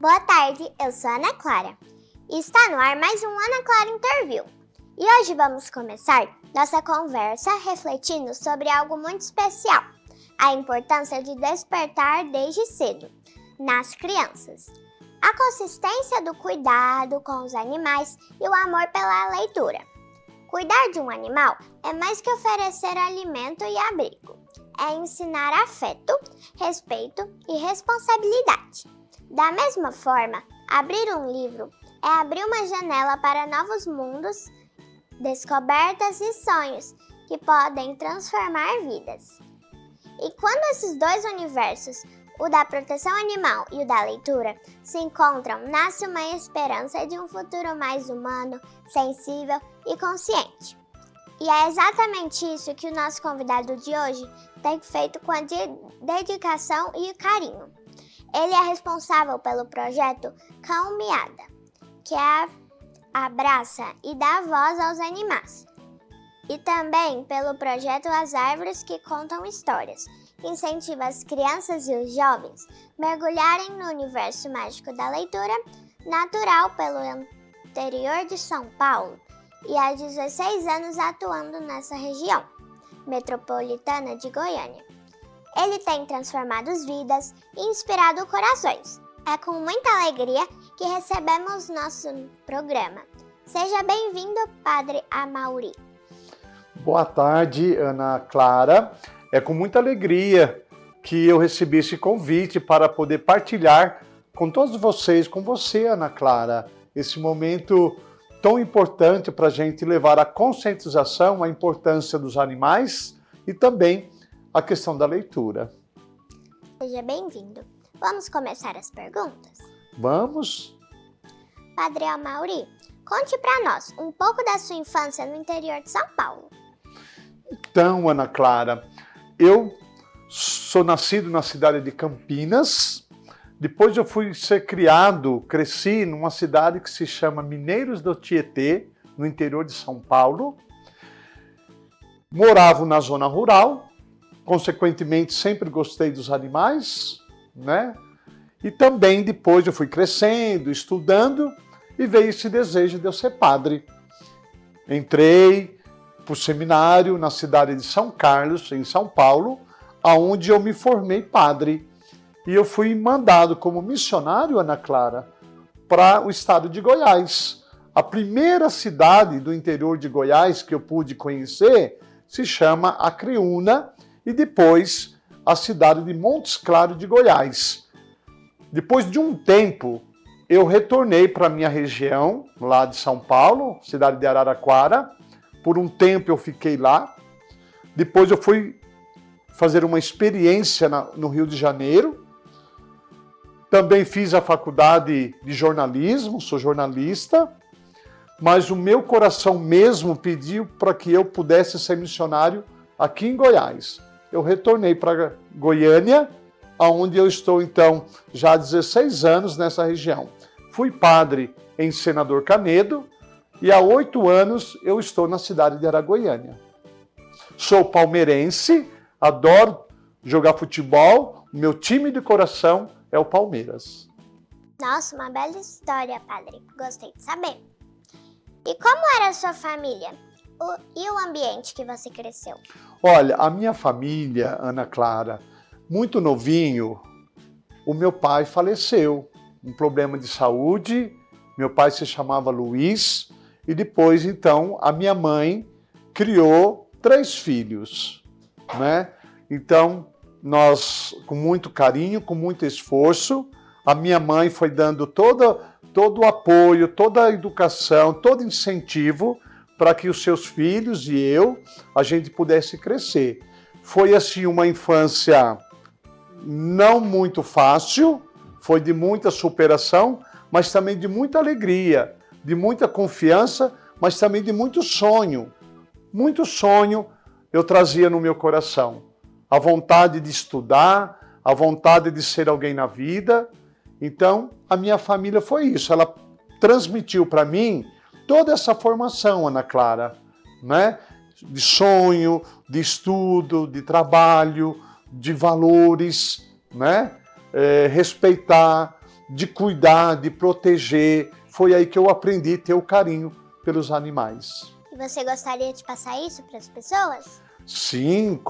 Boa tarde, eu sou a Ana Clara e está no ar mais um Ana Clara Interview. E hoje vamos começar nossa conversa refletindo sobre algo muito especial, a importância de despertar desde cedo, nas crianças. A consistência do cuidado com os animais e o amor pela leitura. Cuidar de um animal é mais que oferecer alimento e abrigo. É ensinar afeto, respeito e responsabilidade. Da mesma forma, abrir um livro é abrir uma janela para novos mundos, descobertas e sonhos que podem transformar vidas. E quando esses dois universos, o da proteção animal e o da leitura, se encontram, nasce uma esperança de um futuro mais humano, sensível e consciente. E é exatamente isso que o nosso convidado de hoje tem feito com a dedicação e carinho. Ele é responsável pelo projeto Cão Miada, que abraça e dá voz aos animais. E também pelo projeto As Árvores que Contam Histórias, que incentiva as crianças e os jovens mergulharem no universo mágico da leitura, natural pelo interior de São Paulo, e há 16 anos atuando nessa região metropolitana de Goiânia. Ele tem transformado vidas e inspirado corações. É com muita alegria que recebemos nosso programa. Seja bem-vindo, Padre Amaury. Boa tarde, Ana Clara. É com muita alegria que eu recebi esse convite para poder partilhar com todos vocês, com você, Ana Clara, esse momento tão importante para a gente levar a conscientização, a importância dos animais e também a questão da leitura. Seja bem-vindo. Vamos começar as perguntas? Vamos? Padre Amaury, conte para nós um pouco da sua infância no interior de São Paulo. Então, Ana Clara, eu sou nascido na cidade de Campinas. Depois eu fui ser criado, cresci numa cidade que se chama Mineiros do Tietê, no interior de São Paulo. Morava na zona rural, consequentemente sempre gostei dos animais, né? E também depois eu fui crescendo, estudando e veio esse desejo de eu ser padre. Entrei para o seminário na cidade de São Carlos, em São Paulo, aonde eu me formei padre. E eu fui mandado como missionário, Ana Clara, para o estado de Goiás. A primeira cidade do interior de Goiás que eu pude conhecer se chama Acreúna e depois a cidade de Montes Claros de Goiás. Depois de um tempo, eu retornei para a minha região, lá de São Paulo, cidade de Araraquara. Por um tempo eu fiquei lá. Depois eu fui fazer uma experiência no Rio de Janeiro. Também fiz a faculdade de jornalismo, sou jornalista, mas o meu coração mesmo pediu para que eu pudesse ser missionário aqui em Goiás. Eu retornei para Goiânia, onde eu estou então já há 16 anos nessa região. Fui padre em Senador Canedo e há 8 anos eu estou na cidade de Aragoiânia. Sou palmeirense, adoro jogar futebol, meu time de coração é o Palmeiras. Nossa, uma bela história, padre. Gostei de saber. E como era a sua família? E o ambiente que você cresceu? Olha, a minha família, Ana Clara, muito novinho, o meu pai faleceu. Um problema de saúde, meu pai se chamava Luiz, e depois, então, a minha mãe criou 3 filhos, né? Então, nós, com muito carinho, com muito esforço, a minha mãe foi dando todo o apoio, toda a educação, todo incentivo para que os seus filhos e eu, a gente pudesse crescer. Foi, assim, uma infância não muito fácil, foi de muita superação, mas também de muita alegria, de muita confiança, mas também de muito sonho. Muito sonho eu trazia no meu coração. A vontade de estudar, a vontade de ser alguém na vida. Então, a minha família foi isso. Ela transmitiu para mim toda essa formação, Ana Clara, né? De sonho, de estudo, de trabalho, de valores, né? Respeitar, de cuidar, de proteger. Foi aí que eu aprendi a ter o carinho pelos animais. E você gostaria de passar isso para as pessoas? Sim,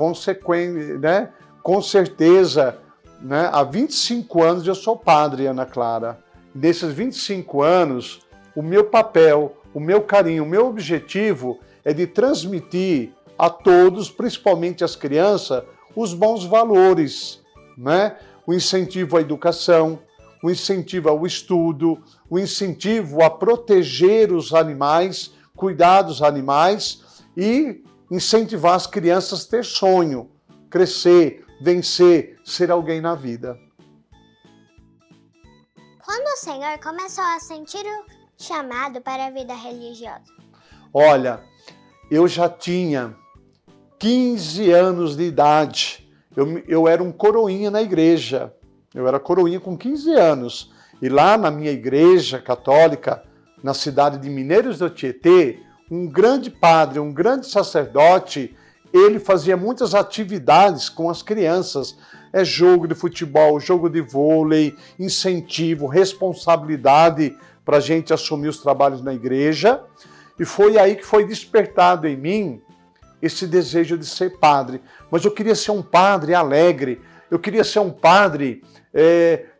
né? Com certeza. Né? Há 25 anos eu sou padre, Ana Clara. Nesses 25 anos, o meu papel, o meu carinho, o meu objetivo é de transmitir a todos, principalmente às crianças, os bons valores, né? O incentivo à educação, o incentivo ao estudo, o incentivo a proteger os animais, cuidar dos animais e incentivar as crianças a ter sonho, crescer, vencer, ser alguém na vida. Quando o senhor começou a sentir o chamado para a vida religiosa? Olha, eu já tinha 15 anos de idade. Eu era um coroinha na igreja. Eu era coroinha com 15 anos. E lá na minha igreja católica, na cidade de Mineiros do Tietê, um grande padre, um grande sacerdote, ele fazia muitas atividades com as crianças. Jogo de futebol, jogo de vôlei, incentivo, responsabilidade para a gente assumir os trabalhos na igreja. E foi aí que foi despertado em mim esse desejo de ser padre. Mas eu queria ser um padre alegre, eu queria ser um padre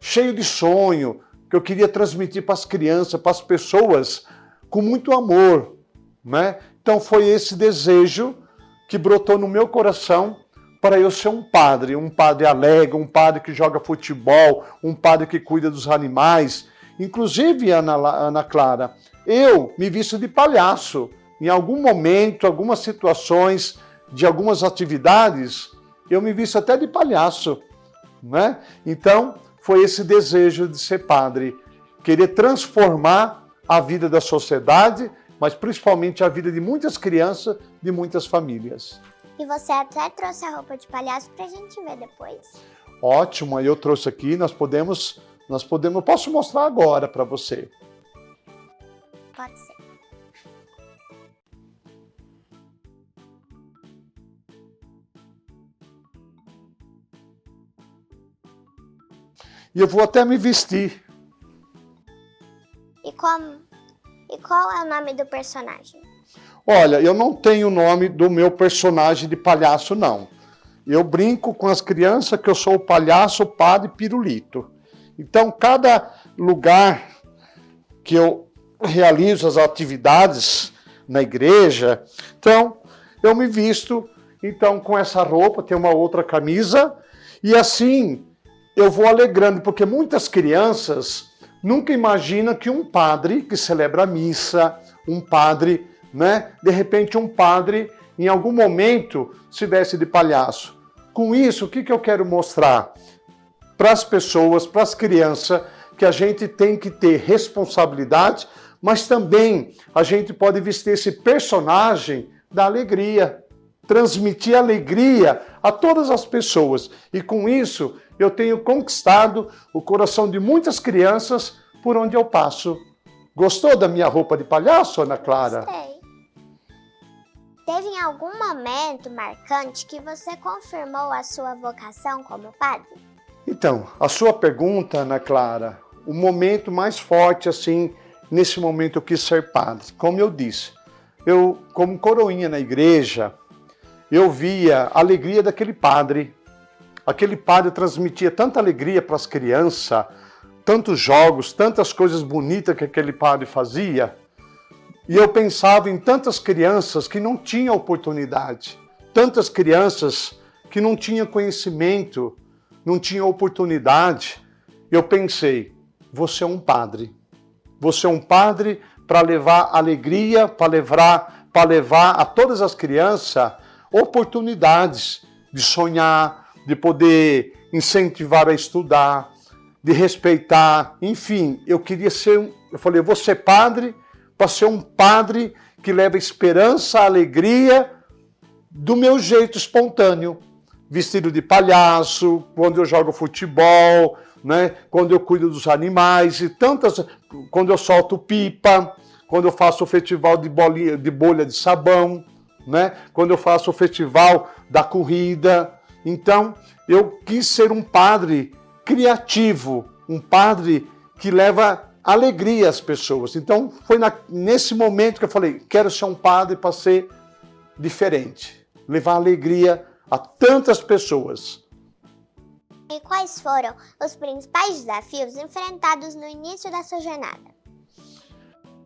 cheio de sonho, que eu queria transmitir para as crianças, para as pessoas, com muito amor. Né? Então foi esse desejo que brotou no meu coração para eu ser um padre alegre, um padre que joga futebol, um padre que cuida dos animais. Inclusive, Ana Clara, eu me visto de palhaço. Em algum momento, algumas situações de algumas atividades, eu me visto até de palhaço. Né? Então, foi esse desejo de ser padre. Querer transformar a vida da sociedade, mas principalmente a vida de muitas crianças, de muitas famílias. E você até trouxe a roupa de palhaço para a gente ver depois. Ótimo, aí eu trouxe aqui, eu posso mostrar agora para você. Pode ser. E eu vou até me vestir. E qual é o nome do personagem? Olha, eu não tenho o nome do meu personagem de palhaço, não. Eu brinco com as crianças que eu sou o palhaço Padre Pirulito. Então, cada lugar que eu realizo as atividades na igreja, então, eu me visto com essa roupa, tem uma outra camisa, e assim eu vou alegrando, porque muitas crianças nunca imaginam que um padre que celebra a missa, um padre, né, de repente um padre, em algum momento, se veste de palhaço. Com isso, o que eu quero mostrar para as pessoas, para as crianças, que a gente tem que ter responsabilidade, mas também a gente pode vestir esse personagem da alegria, transmitir alegria a todas as pessoas. E com isso, eu tenho conquistado o coração de muitas crianças por onde eu passo. Gostou da minha roupa de palhaço, Ana Clara? Gostei. Teve em algum momento marcante que você confirmou a sua vocação como padre? Então, a sua pergunta, Ana Clara, o momento mais forte, assim, nesse momento eu quis ser padre. Como eu disse, eu, como coroinha na igreja, eu via a alegria daquele padre. Aquele padre transmitia tanta alegria para as crianças, tantos jogos, tantas coisas bonitas que aquele padre fazia. E eu pensava em tantas crianças que não tinham oportunidade, tantas crianças que não tinham conhecimento, não tinham oportunidade. Eu pensei, você é um padre. Você é um padre para levar alegria, para levar a todas as crianças oportunidades de sonhar, de poder incentivar a estudar, de respeitar, enfim, eu falei, eu vou ser padre para ser um padre que leva esperança, alegria, do meu jeito espontâneo, vestido de palhaço, quando eu jogo futebol, né? Quando eu cuido dos animais, e quando eu solto pipa, quando eu faço o festival de bolha de sabão, né? Quando eu faço o festival da corrida. Então, eu quis ser um padre criativo, um padre que leva alegria às pessoas. Então, foi nesse momento que eu falei, quero ser um padre para ser diferente, levar alegria a tantas pessoas. E quais foram os principais desafios enfrentados no início da sua jornada?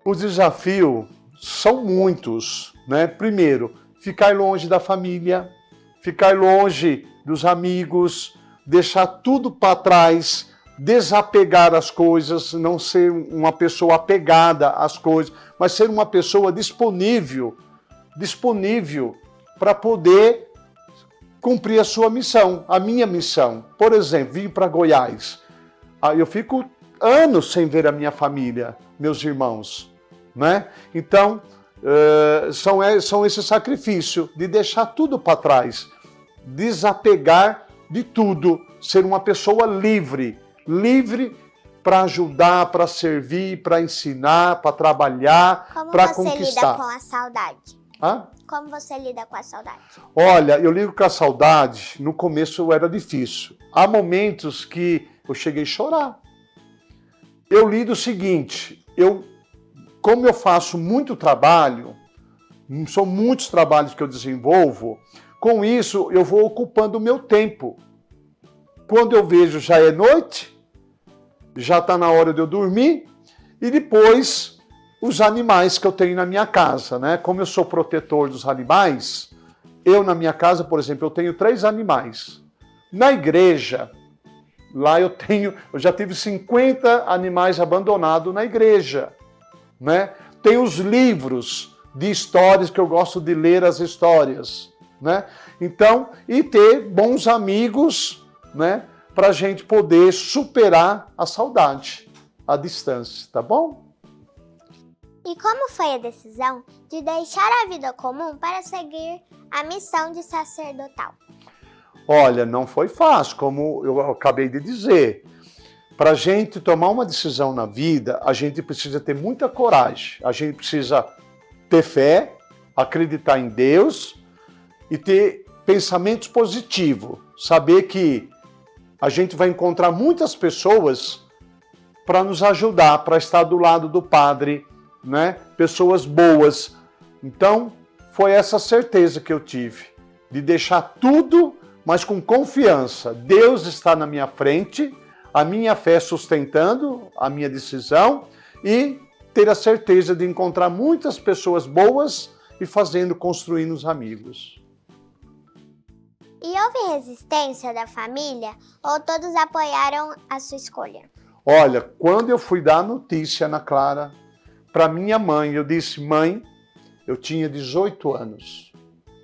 Os desafios são muitos, né? Primeiro, ficar longe da família, ficar longe dos amigos, deixar tudo para trás, desapegar as coisas, não ser uma pessoa apegada às coisas, mas ser uma pessoa disponível para poder cumprir a sua missão, a minha missão. Por exemplo, vim para Goiás. Eu fico anos sem ver a minha família, meus irmãos, né? Então, são esse sacrifício de deixar tudo para trás, desapegar de tudo, ser uma pessoa livre para ajudar, para servir, para ensinar, para trabalhar, para conquistar. Como você lida com a saudade? Hã? Como você lida com a saudade? Olha, eu lido com a saudade, no começo era difícil. Há momentos que eu cheguei a chorar. Eu lido o seguinte, como eu faço muito trabalho, são muitos trabalhos que eu desenvolvo, com isso eu vou ocupando o meu tempo. Quando eu vejo já é noite, já está na hora de eu dormir, e depois os animais que eu tenho na minha casa, né? Como eu sou protetor dos animais, na minha casa, por exemplo, eu tenho 3 animais. Na igreja, lá eu já tive 50 animais abandonados na igreja, né? Tem os livros de histórias que eu gosto de ler as histórias, né? Então, e ter bons amigos, né? Para a gente poder superar a saudade, a distância, tá bom? E como foi a decisão de deixar a vida comum para seguir a missão de sacerdotal? Olha, não foi fácil, como eu acabei de dizer. Para a gente tomar uma decisão na vida, a gente precisa ter muita coragem. A gente precisa ter fé, acreditar em Deus e ter pensamentos positivos. Saber que a gente vai encontrar muitas pessoas para nos ajudar, para estar do lado do padre, né? Pessoas boas. Então, foi essa certeza que eu tive, de deixar tudo, mas com confiança. Deus está na minha frente, a minha fé sustentando a minha decisão e ter a certeza de encontrar muitas pessoas boas e construindo os amigos. E houve resistência da família ou todos apoiaram a sua escolha? Olha, quando eu fui dar a notícia, Ana Clara, para minha mãe, eu disse, mãe, eu tinha 18 anos,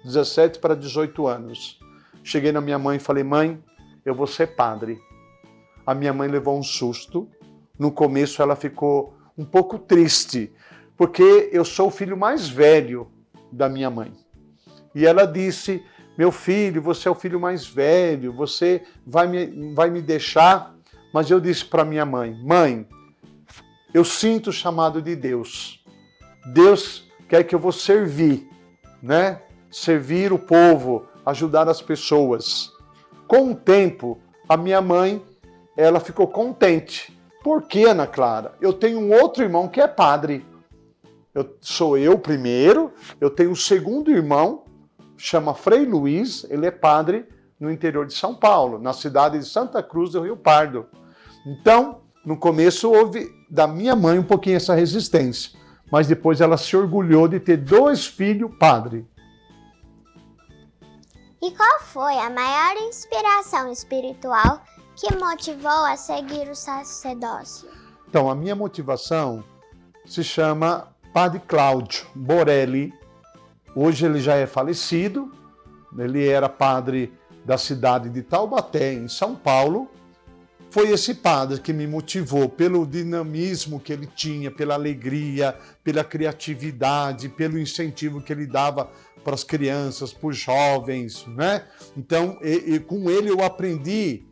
17 para 18 anos. Cheguei na minha mãe e falei, mãe, eu vou ser padre. A minha mãe levou um susto. No começo ela ficou um pouco triste, porque eu sou o filho mais velho da minha mãe. E ela disse, meu filho, você é o filho mais velho, você vai me deixar. Mas eu disse para minha mãe, mãe, eu sinto o chamado de Deus. Deus quer que eu vou servir, né? Servir o povo, ajudar as pessoas. Com o tempo, a minha mãe, ela ficou contente. Por quê, Ana Clara? Eu tenho um outro irmão que é padre. Sou eu primeiro, eu tenho um segundo irmão, chama Frei Luiz, ele é padre no interior de São Paulo, na cidade de Santa Cruz do Rio Pardo. Então, no começo houve da minha mãe um pouquinho essa resistência, mas depois ela se orgulhou de ter 2 filhos padre. E qual foi a maior inspiração espiritual que motivou a seguir o sacerdócio? Então, a minha motivação se chama Padre Cláudio Borelli. Hoje ele já é falecido, ele era padre da cidade de Taubaté, em São Paulo. Foi esse padre que me motivou pelo dinamismo que ele tinha, pela alegria, pela criatividade, pelo incentivo que ele dava para as crianças, para os jovens, né? Então, com ele eu aprendi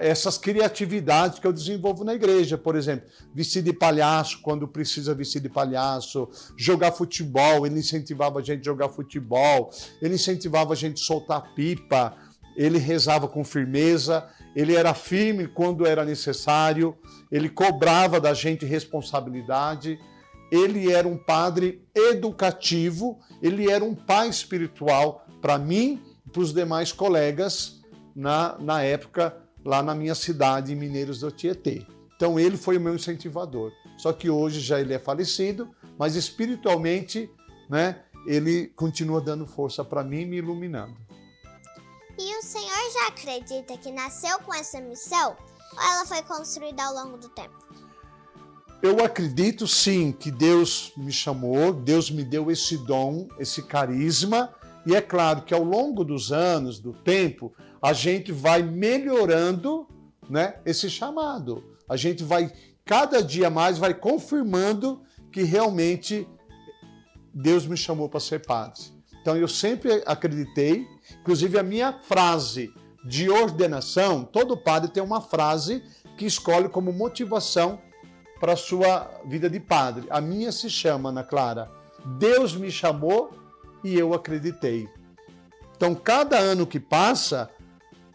essas criatividades que eu desenvolvo na igreja. Por exemplo, vestir de palhaço quando precisa vestir de palhaço, jogar futebol, ele incentivava a gente a jogar futebol, ele incentivava a gente a soltar pipa, ele rezava com firmeza. ele era firme quando era necessário, ele cobrava da gente responsabilidade, ele era um padre educativo, ele era um pai espiritual para mim e para os demais colegas na época, lá na minha cidade, em Mineiros do Tietê. Então ele foi o meu incentivador. Só que hoje já ele é falecido, mas espiritualmente, né, ele continua dando força para mim e me iluminando. E o senhor já acredita que nasceu com essa missão ou ela foi construída ao longo do tempo? Eu acredito sim que Deus me chamou, Deus me deu esse dom, esse carisma, e é claro que ao longo dos anos, do tempo, a gente vai melhorando, né, esse chamado. A gente vai, cada dia mais, vai confirmando que realmente Deus me chamou para ser padre. Então eu sempre acreditei, inclusive a minha frase de ordenação, todo padre tem uma frase que escolhe como motivação para a sua vida de padre. A minha se chama, Ana Clara, Deus me chamou e eu acreditei. Então cada ano que passa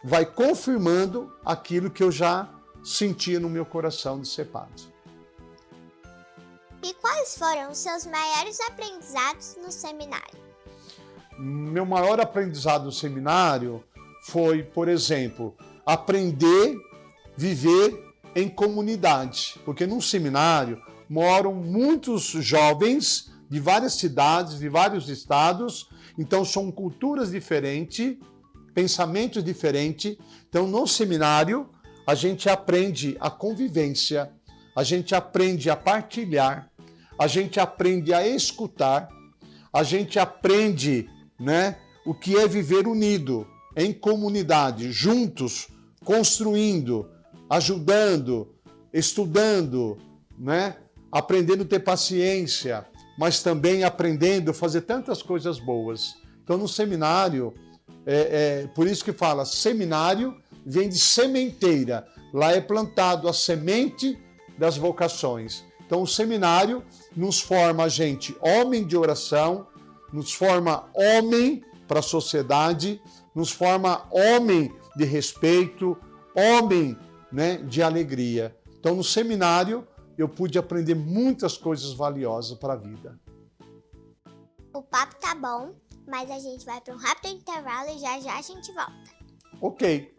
vai confirmando aquilo que eu já sentia no meu coração de ser padre. E quais foram os seus maiores aprendizados no seminário? Meu maior aprendizado no seminário foi, por exemplo, aprender a viver em comunidade. Porque num seminário moram muitos jovens de várias cidades, de vários estados, então são culturas diferentes, pensamentos diferentes. Então no seminário a gente aprende a convivência, a gente aprende a partilhar, a gente aprende a escutar, a gente aprende, né, o que é viver unido, em comunidade, juntos, construindo, ajudando, estudando, né, aprendendo a ter paciência, mas também aprendendo a fazer tantas coisas boas. Então no seminário, por isso que fala, seminário vem de sementeira, lá é plantado a semente das vocações. Então o seminário nos forma a gente homem de oração, nos forma homem para a sociedade, nos forma homem de respeito, homem, né, de alegria. Então no seminário eu pude aprender muitas coisas valiosas para a vida. O papo tá bom, mas a gente vai para um rápido intervalo e já já a gente volta. Ok.